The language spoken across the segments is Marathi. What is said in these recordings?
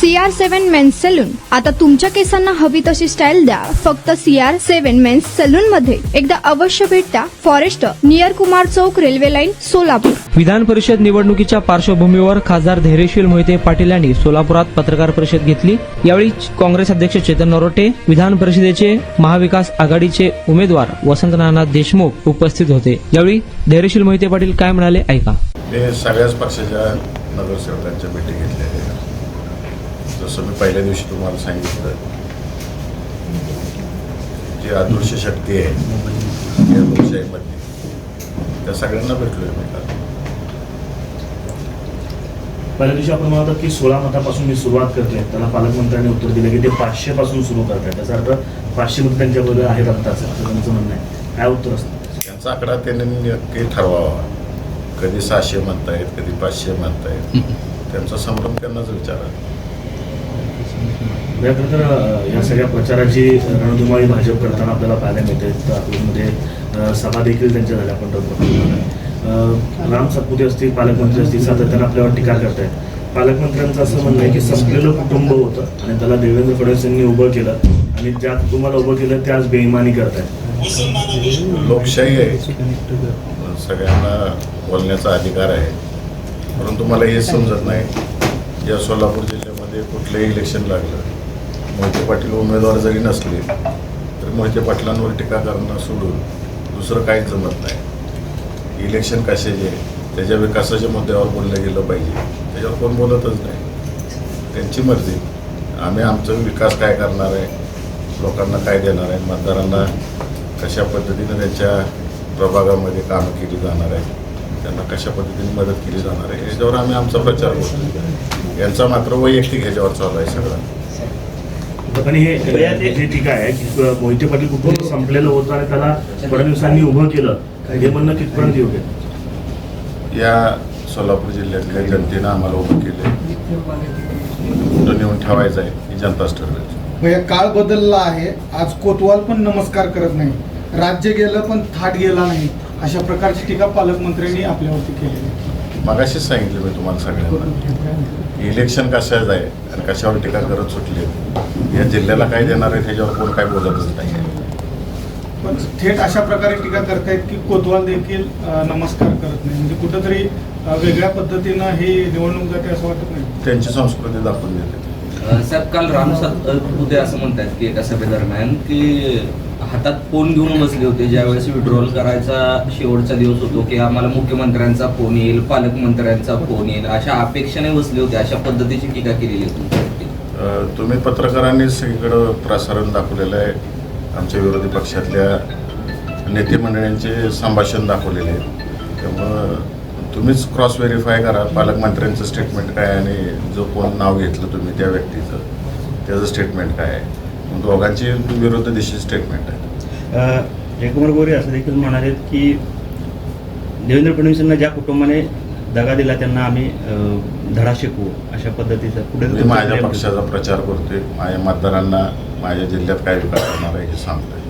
CR7 men's salon. आता तुमच्या केसांना हवी तशी स्टाईल द्या फक्त CR7 मेन्स सलून मध्ये. एकदा अवश्य भेट द्या. फॉरेस्ट नियर कुमार चौक, रेल्वे लाईन, सोलापूर. विधान परिषद निवडणुकीच्या पार्श्वभूमीवर खासदार धैर्यशील मोहिते पाटील यांनी सोलापुरात पत्रकार परिषद घेतली. यावेळी काँग्रेस अध्यक्ष चेतन नरोटे, विधान परिषदेचे महाविकास आघाडीचे उमेदवार वसंत नाना देशमुख उपस्थित होते. यावेळी धैर्यशील मोहिते पाटील काय म्हणाले ऐका. मी सगळ्याच पक्षाच्या नगरसेवकांच्या भेटी घेतलेल्या आहेत. जसं मी पहिल्या दिवशी तुम्हाला सांगितलं, जी अदृश्य शक्ती आहे या लोकशाहीमध्ये, त्या सगळ्यांना भेटलोय मी काल. पहिल्या दिवशी आपण म्हणतो की 16 मतापासून मी सुरुवात करतोय. त्याला पालकमंत्र्यांनी उत्तर दिलं की ते 500 पासून सुरू करतात. त्याचा अर्थ 500 मत त्यांच्याबरोबर आहेत आत्ताच, असं त्यांचं म्हणणं आहे. काय उत्तर असतं त्यांचा आकडा त्यांनी नक्की ठरवावा. कधी 600 म्हणतायत, कधी 500 म्हणतायत. त्यांचा संभ्रम त्यांनाच विचारा. खरं तर या सगळ्या प्रचाराची रणधुमाळी भाजप करताना आपल्याला पाहायला मिळते. अकलूजमध्ये सभा देखील त्यांच्या झाल्या. पण राम सातपुते असतील, पालकमंत्री असतील, सातत्यानं आपल्यावर टीका करतायत. पालकमंत्र्यांचं असं म्हणणं आहे की संपलेलं कुटुंब होतं आणि त्याला देवेंद्र फडणवीस यांनी उभं केलं आणि ज्या कुटुंबाला उभं केलं त्याच बेईमानी करतायत. लोकशाही आहे, सगळ्यांना बोलण्याचा अधिकार आहे. परंतु मला हे समजत नाही, या सोलापूर जिल्ह्यामध्ये कुठलंही इलेक्शन लागलं, मोहिते पाटील उमेदवार जरी नसले तरी मोहिते पाटलांवर टीका करणं सोडून दुसरं काहीच जमत नाही. इलेक्शन कशाचे, त्याच्या विकासाच्या मुद्द्यावर बोललं गेलं पाहिजे, त्याच्यावर कोण बोलतच नाही. त्यांची मर्जी. आम्ही आमचं विकास काय करणार आहे, लोकांना काय देणार आहे, मतदारांना कशा पद्धतीनं त्यांच्या प्रभागामध्ये कामं केली जाणार आहे, त्यांना कशा पद्धतीने मदत केली जाणार आहे, याच्यावर आम्ही आमचा प्रचार करतो. यांचा मात्र वैयक्तिक ह्याच्यावर चालू आहे सगळं. पण हे जी टीका आहे की मोहिते पाटील कुटुंब संपलेलं होतं आणि त्याला फडणवीसांनी उभं केलं, हे म्हणणं कितपर्यंत योग्य? या सोलापूर जिल्ह्यातल्या जनतेनं आम्हाला उभं केले, कुठं नेऊन ठेवायचं आहे ही जनताच ठरवायची. काळ बदलला आहे. आज कोतवाल पण नमस्कार करत नाही, राज्य गेलं पण थाट गेला नाही, अशा प्रकारची टीका पालकमंत्र्यांनी आपल्यावरती केली. मगाशीच सांगितलं मी तुम्हाला सगळ्यांना, इलेक्शन कशाचं आहे आणि कशावर टीका करत सुटले, या जिल्ह्याला काय देणार आहे त्याच्यावर कोण काय बोलतच नाही. पण थेट अशा प्रकारे टीका करतायत की कोतवाल देखील नमस्कार करत नाही, म्हणजे कुठंतरी वेगळ्या पद्धतीनं ही निवडणूक जाते असं वाटत नाही. त्यांची संस्कृती दाखवून देते. साहेब, काल राम सातपुते असं म्हणतात की एका सभेदरम्यान की हातात फोन घेऊन बसले होते ज्यावेळेस विड्रॉल करायचा शेवटचा दिवस होतो, की आम्हाला मुख्यमंत्र्यांचा फोन येईल, पालकमंत्र्यांचा फोन येईल, अशा अपेक्षेने बसले होते. अशा पद्धतीची टीका केलेली आहे. तुम्ही पत्रकारांनी सगळीकडं प्रसारण दाखवलेलं आहे. आमच्या विरोधी पक्षातल्या नेते मंडळींचे संभाषण दाखवलेले आहे. त्यामुळं तुम्हीच क्रॉस व्हेरीफाय करा पालकमंत्र्यांचं स्टेटमेंट काय आणि जो कोण नाव घेतलं तुम्ही त्या व्यक्तीचं त्याचं स्टेटमेंट काय आहे. दोघांची विरुद्ध दिशेची स्टेटमेंट आहे. जयकुमार गोरे असं देखील म्हणाले की देवेंद्र फडणवीसांना ज्या कुटुंबाने दगा दिला त्यांना आम्ही धडा शिकवू, अशा पद्धतीचा पुढे मी माझ्या पक्षाचा प्रचार करतोय. माझ्या मतदारांना माझ्या जिल्ह्यात काय विकास करणार आहे हे सांगतोय.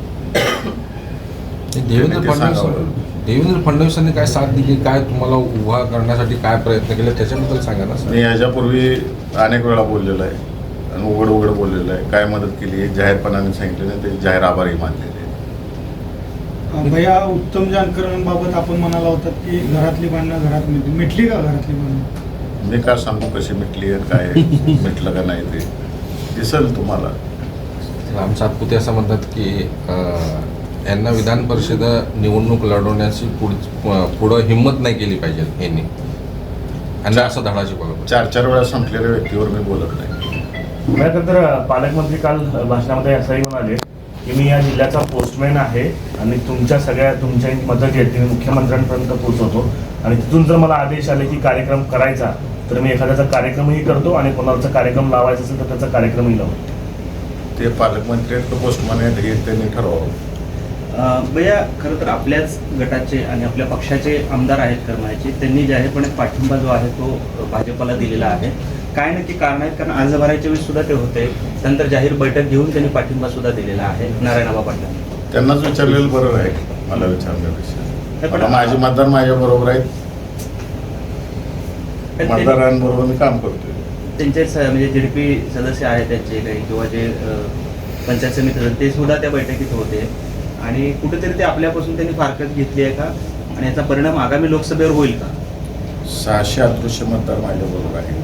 देवेंद्र फडणवीसांनी काय साथ दिली, काय तुम्हाला उभा करण्यासाठी काय प्रयत्न केले त्याच्याबद्दल सांगा ना. मी याच्यापूर्वी अनेक वेळा बोललेलो आहे आणि उघड बोललेलं आहे. काय मदत केली आहे जाहीरपणाने सांगितलेलं आहे, ते जाहीर आभारही मानलेले. भैया, उत्तम जानकरांबाबत आपण म्हणाला होता की घरातली भांडणं घरात मिटली का? घरातली भांडणं मी काय सांगू कशी मिटली आहे, काय मिटलं का नाही ते दिसेल तुम्हाला. राम सातपुते असं म्हणतात की यांना विधान परिषद निवडणूक लढवण्याची पुढं हिंमत नाही केली पाहिजे यांनी, आणि असं धडा शिकवला. 4 वेळा संपलेल्या व्यक्तीवर मी बोलत नाही. तर पालकमंत्री काल भाषणामध्ये असंही म्हणाले की मी या जिल्ह्याचा पोस्टमॅन आहे आणि तुमच्या मदत आहे ती मुख्यमंत्र्यांपर्यंत पोहोचवतो आणि तिथून जर मला आदेश आले की कार्यक्रम करायचा तर मी एखाद्याचा कार्यक्रमही करतो आणि कोणाचा कार्यक्रम लावायचा असेल तर त्याचा कार्यक्रमही लावतो. ते पालकमंत्री आहेत का पोस्टमॅन आहेत हे त्यांनी ठरवावं. भैया, खरं तर आपल्याच गटाचे आणि आपल्या पक्षाचे आमदार आहेत करमाळ्याचे, त्यांनी जाहीरपणे पाठिंबा जो आहे तो भाजपला दिलेला आहे. काय नक्की कारण आहेत? कारण अर्ज भरायच्या वेळेस सुद्धा ते होते, त्यानंतर जाहीर बैठक घेऊन त्यांनी पाठिंबा सुद्धा दिलेला आहे नारायणबा पाटलांना. त्यांनाच विचारलेलं बरं आहे मला विचारण्यापेक्षा. माझे मतदार माझ्या बरोबर आहेत, मतदारांबरोबर मी काम करतोय. त्यांचे म्हणजे JDP सदस्य आहेत त्यांचे काही किंवा जे पंचायत समिती सदस्य ते सुद्धा त्या बैठकीत होते आणि कुठेतरी ते आपल्यापासून त्यांनी फारकत घेतली आहे का आणि याचा परिणाम आगामी लोकसभेवर होईल का? 600 अदृश्य मतदार माझ्याबरोबर आहे.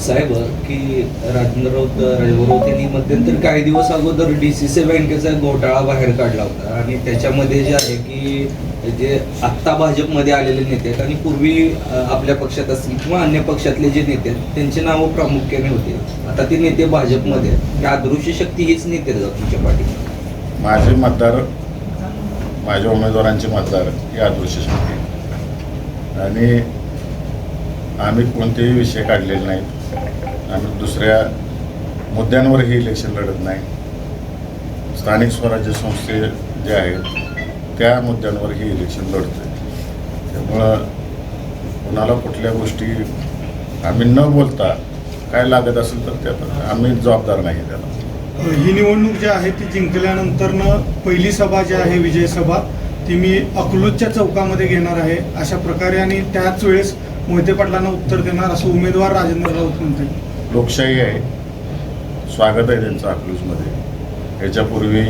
साहेब की राजेंद्र राऊत यांनी मध्यंतरी काही दिवस अगोदर DCC बँकेचा घोटाळा बाहेर काढला होता आणि त्याच्यामध्ये जे आहे की जे आत्ता भाजपमध्ये आलेले नेते आहेत आणि पूर्वी आपल्या पक्षात असतील किंवा अन्य पक्षातले जे नेते आहेत त्यांची नावं प्रामुख्याने होते. आता ते नेते भाजपमध्ये आहेत. ही अदृश्य शक्ती हीच नेते तुमच्या पाठीमध्ये. माझे मतदार, माझ्या उमेदवारांचे मतदार ही अदृश्य शक्ती आहे आणि आम्ही कोणतेही विषय काढलेले नाहीत. आम्ही दुसऱ्या मुद्द्यांवरही इलेक्शन लढत नाही. स्थानिक स्वराज्य संस्थे जे आहेत त्या मुद्द्यांवरही इलेक्शन लढतो. त्यामुळं कोणाला कुठल्या गोष्टी आम्ही न बोलता काय लागत असेल तर त्यात आम्ही जबाबदार नाही त्याला. ही निवडणूक जी आहे ती जिंकल्यानंतरनं पहिली सभा जी आहे विजय सभा ती मी अकलूजच्या चौकामध्ये घेणार आहे अशा प्रकारे आणि त्याच वेळेस मोहिते पाटलांना उत्तर देणार असं उमेदवार राजेंद्र राऊत म्हणतात. लोकशाही आहे, स्वागत आहे त्यांचं अकलूजमध्ये. याच्यापूर्वी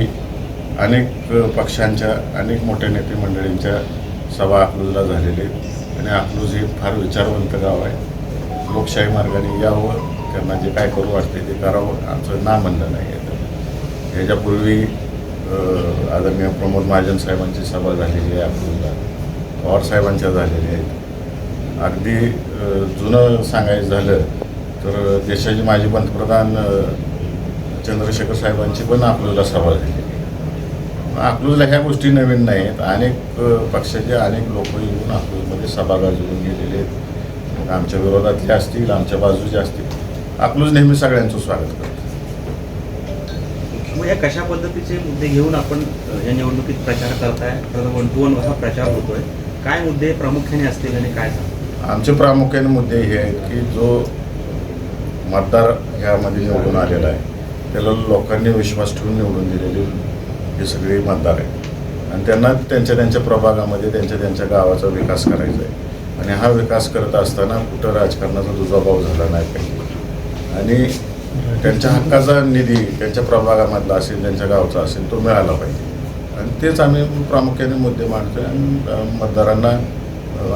अनेक पक्षांच्या अनेक मोठ्या नेते मंडळींच्या सभा अकलूजला झालेल्या आहेत आणि अकलूज हे फार विचारवंत गाव आहे. लोकशाही मार्गाने यावं, त्यांना जे काय करू वाटते ते करावं, आमचं ना म्हणणं नाही आहे. ह्याच्यापूर्वी आदरणीय प्रमोद महाजन साहेबांची सभा झालेली आहे अकलूजला, पवार साहेबांच्या झालेल्या आहेत. अगदी जुनं सांगायचं झालं तर देशाचे माजी पंतप्रधान चंद्रशेखर साहेबांची पण अकलूजला सभा झाली. अकलूजला ह्या गोष्टी नवीन नाहीत. अनेक पक्षाचे अनेक लोक येऊन अकलूजमध्ये सभा गाजवून गेलेले आहेत. आमच्या विरोधातले असतील, आमच्या बाजूचे असतील. अकलूज नेहमी सगळ्यांचं स्वागत करतो. मग या कशा पद्धतीचे मुद्दे घेऊन आपण या निवडणुकीत प्रचार करताय? तर 1 to 1 असा प्रचार होतोय. काय मुद्दे प्रामुख्याने असतील आणि काय सांगतो? आमचे प्रामुख्याने मुद्दे हे आहेत की जो मतदार ह्यामध्ये निवडून आलेला आहे त्याला लोकांनी विश्वास ठेवून निवडून दिलेले हे सगळे मतदार आहेत आणि त्यांना त्यांच्या त्यांच्या प्रभागामध्ये त्यांच्या त्यांच्या गावाचा विकास करायचा आहे आणि हा विकास करत असताना कुठं राजकारणाचा दुजाभाव झाला नाही पाहिजे आणि त्यांच्या हक्काचा निधी त्यांच्या प्रभागामधला असेल, त्यांच्या गावचा असेल तो मिळाला पाहिजे आणि तेच आम्ही प्रामुख्याने मुद्दे मांडतोय आणि मतदारांना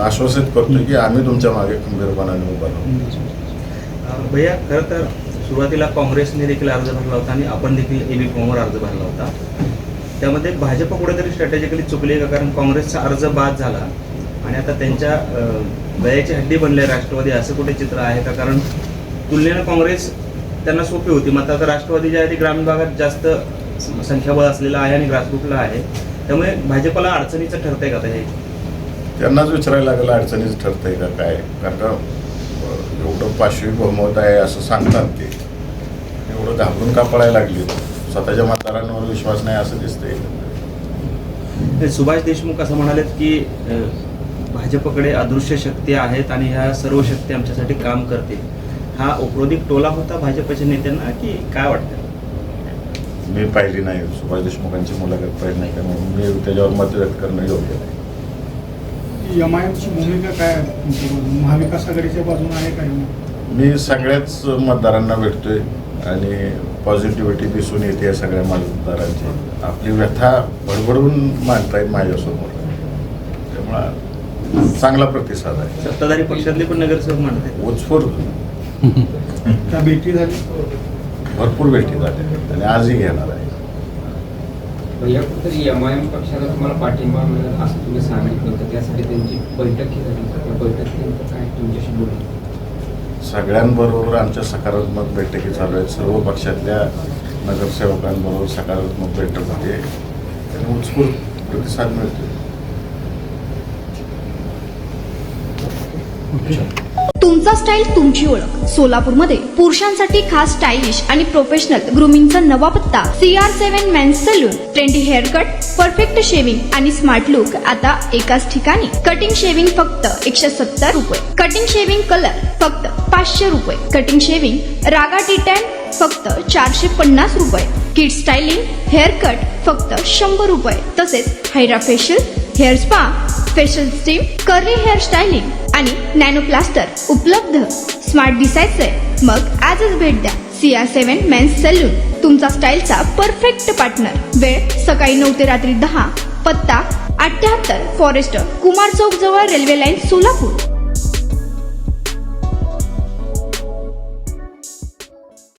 आश्वासित करतो की आम्ही तुमच्या मागे खंबीरपणाने उभा राहू. भैया, खरं तर सुरुवातीला काँग्रेसने देखील अर्ज भरला होता आणि आपण देखील AB फॉर्मवर अर्ज भरला होता. त्यामध्ये भाजप कुठेतरी स्ट्रॅटेजिकली चुकली का? कारण काँग्रेसचा अर्ज बाद झाला आणि आता त्यांच्या दयाची हड्डी बनले राष्ट्रवादी, असं कुठे चित्र आहे का? कारण तुलनेनं काँग्रेस त्यांना सोपी होती. मात्र आता राष्ट्रवादी जे आहे ती ग्रामीण भागात जास्त संख्याबळ असलेलं आहे आणि ग्रासरूटला आहे. त्यामुळे भाजपला अडचणीचं ठरतंय का हे? त्यांनाच विचारायला लागलं अडचणीच ठरतंय का काय. कारण का एवढं पाशवी बहुमत आहे असं सांगतात ते, एवढं घाबरून का पळायला लागली? स्वतःच्या मतदारांवर विश्वास नाही असं दिसतंय. सुभाष देशमुख असं म्हणालेत की भाजपकडे अदृश्य शक्ती आहेत आणि ह्या सर्व शक्ती आमच्यासाठी काम करतील. हा औपरोधिक टोला होता भाजपच्या नेत्यांना की काय वाटतं? मी पाहिली नाही, सुभाष देशमुखांची मुलाखत पाहिली नाही, त्यामुळे मी त्याच्यावर मत व्यक्त करणं योग्य नाही. MIMची भूमिका काय आहे तुमच्या बाजूने? महाविकास आघाडीच्या बाजूने आहे काही? मी सगळ्याच मतदारांना भेटतोय आणि पॉझिटिव्हिटी दिसून येते सगळ्या मतदारांची. आपली व्यथा बडबडून मांडतायत माझ्यासमोर, त्यामुळं चांगला प्रतिसाद आहे. सत्ताधारी पक्षातले पण नगरसेवक म्हणतात उत्स्फूर्त त्या भेटी झाली, भरपूर भेटी झाल्या आणि आजही घेणार आहे. या कुठेतरी MIM पक्षाला तुम्हाला पाठिंबा मिळेल असं तुम्ही सांगितलं होतं, त्यासाठी त्यांची बैठक झाली. त्या बैठकीनंतर काय तुमच्याशी बोलणं? सगळ्यांबरोबर आमच्या सकारात्मक बैठकी चालू आहेत. सर्व पक्षातल्या नगरसेवकांबरोबर सकारात्मक बैठक होते आणि उत्स्फूर्त प्रतिसाद मिळतो. तुमचा स्टाईल तुमची ओळख. सोलापूरमध्ये पुरुषांसाठी खास स्टायलिश आणि प्रोफेशनल ग्रूमिंगचा नवा पत्ता CR7 men's salon. Trendy hair cut, perfect shaving आणि स्मार्ट लुक आता एकाच ठिकाणी. कटिंग शेविंग फक्त 170 रुपये. कटिंग शेविंग कलर फक्त 500 रुपये. कटिंग शेविंग रागा टी10 फक्त 450 रुपये. किड स्टायलिंग हेअर कट फक्त 100 रुपये. तसेच hydra facial, hair spa, facial steam, curly hair styling आणि नॅनो प्लास्टर उपलब्ध. स्मार्ट दिसायचंय? मग आजच भेट द्या CR7 मेन्स सलून, तुमचा स्टाईलचा परफेक्ट पार्टनर. वेळ सकाळी 9 ते रात्री 10. पत्ता 78 फॉरेस्ट कुमार चौक जवळ रेल्वे लाईन सोलापूर.